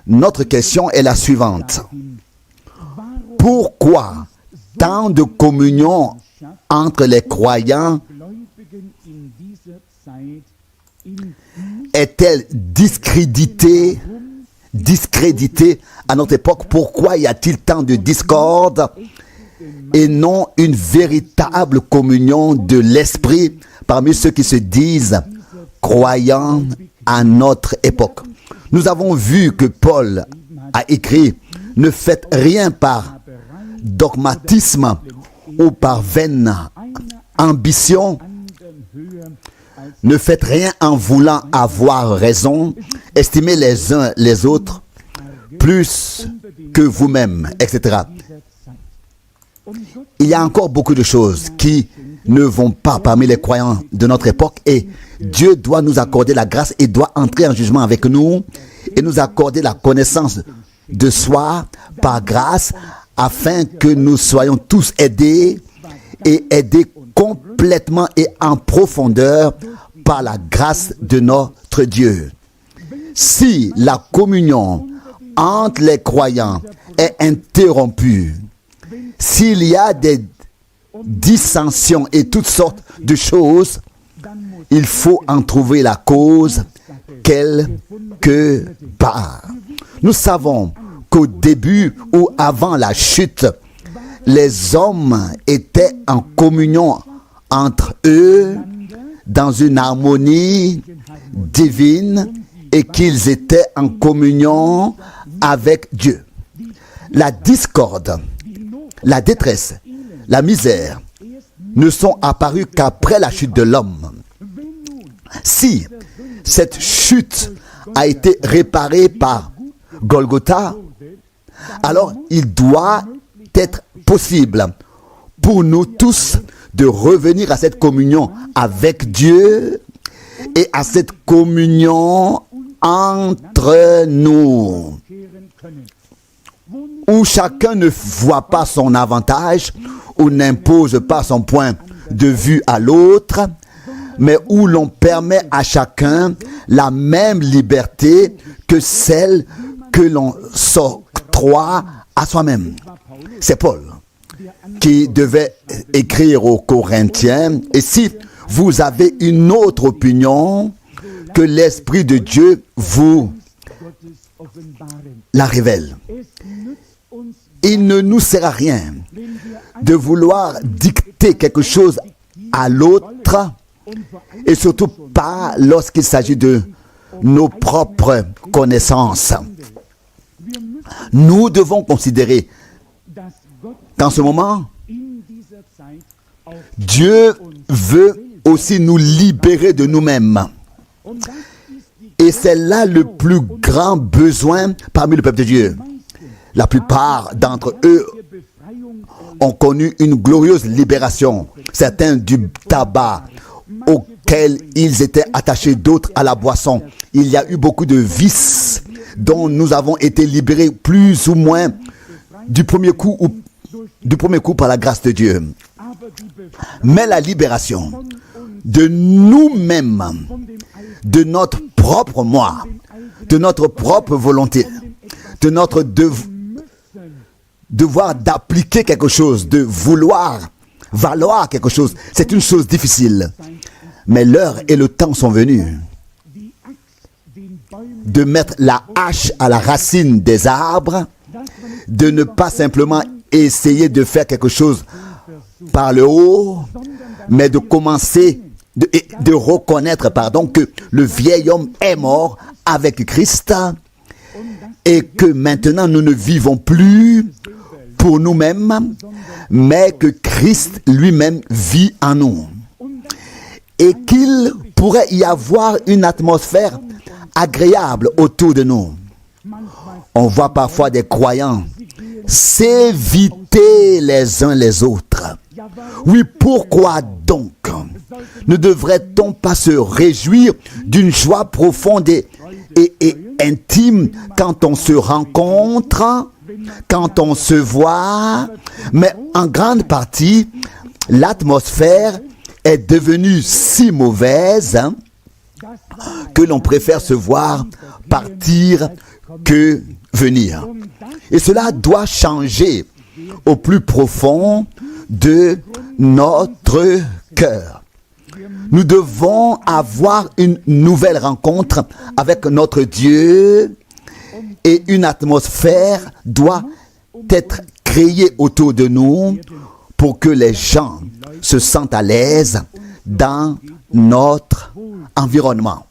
Notre question est la suivante. Pourquoi tant de communion entre les croyants est-elle discréditée à notre époque? Pourquoi y a-t-il tant de discorde et non une véritable communion de l'esprit parmi ceux qui se disent croyants à notre époque? Nous avons vu que Paul a écrit « Ne faites rien par dogmatisme ou par vaine ambition. Ne faites rien en voulant avoir raison. Estimez les uns les autres plus que vous-même, etc. » Il y a encore beaucoup de choses qui ne vont pas parmi les croyants de notre époque et Dieu doit nous accorder la grâce et doit entrer en jugement avec nous et nous accorder la connaissance de soi par grâce afin que nous soyons tous aidés et aidés complètement et en profondeur par la grâce de notre Dieu. Si la communion entre les croyants est interrompue, s'il y a des dissensions et toutes sortes de choses, il faut en trouver la cause quelque part. Nous savons qu'au début ou avant la chute, les hommes étaient en communion entre eux dans une harmonie divine et qu'ils étaient en communion avec Dieu. La discorde, la détresse, la misère ne sont apparus qu'après la chute de l'homme. Si cette chute a été réparée par Golgotha, alors il doit être possible pour nous tous de revenir à cette communion avec Dieu et à cette communion entre nous, où chacun ne voit pas son avantage, ou n'impose pas son point de vue à l'autre, mais où l'on permet à chacun la même liberté que celle que l'on s'octroie à soi-même. C'est Paul qui devait écrire aux Corinthiens, et si vous avez une autre opinion, que l'Esprit de Dieu vous la révèle. Il ne nous sert à rien de vouloir dicter quelque chose à l'autre, et surtout pas lorsqu'il s'agit de nos propres connaissances. Nous devons considérer qu'en ce moment, Dieu veut aussi nous libérer de nous-mêmes. Et c'est là le plus grand besoin parmi le peuple de Dieu. La plupart d'entre eux ont connu une glorieuse libération. Certains du tabac auquel ils étaient attachés, d'autres à la boisson. Il y a eu beaucoup de vices dont nous avons été libérés plus ou moins du premier coup par la grâce de Dieu. Mais la libération de nous-mêmes, de notre propre moi, de notre propre volonté, de notre devoir d'appliquer quelque chose, de vouloir valoir quelque chose, c'est une chose difficile. Mais l'heure et le temps sont venus de mettre la hache à la racine des arbres, de ne pas simplement essayer de faire quelque chose par le haut, mais de commencer, de reconnaître, que le vieil homme est mort avec Christ et que maintenant nous ne vivons plus pour nous-mêmes, mais que Christ lui-même vit en nous. Et qu'il pourrait y avoir une atmosphère agréable autour de nous. On voit parfois des croyants s'éviter les uns les autres. Oui, pourquoi donc ne devrait-on pas se réjouir d'une joie profonde et intime quand on se rencontre, quand on se voit? Mais en grande partie, l'atmosphère est devenue si mauvaise que l'on préfère se voir partir que venir. Et cela doit changer au plus profond de notre cœur. Nous devons avoir une nouvelle rencontre avec notre Dieu et une atmosphère doit être créée autour de nous pour que les gens se sentent à l'aise dans notre environnement.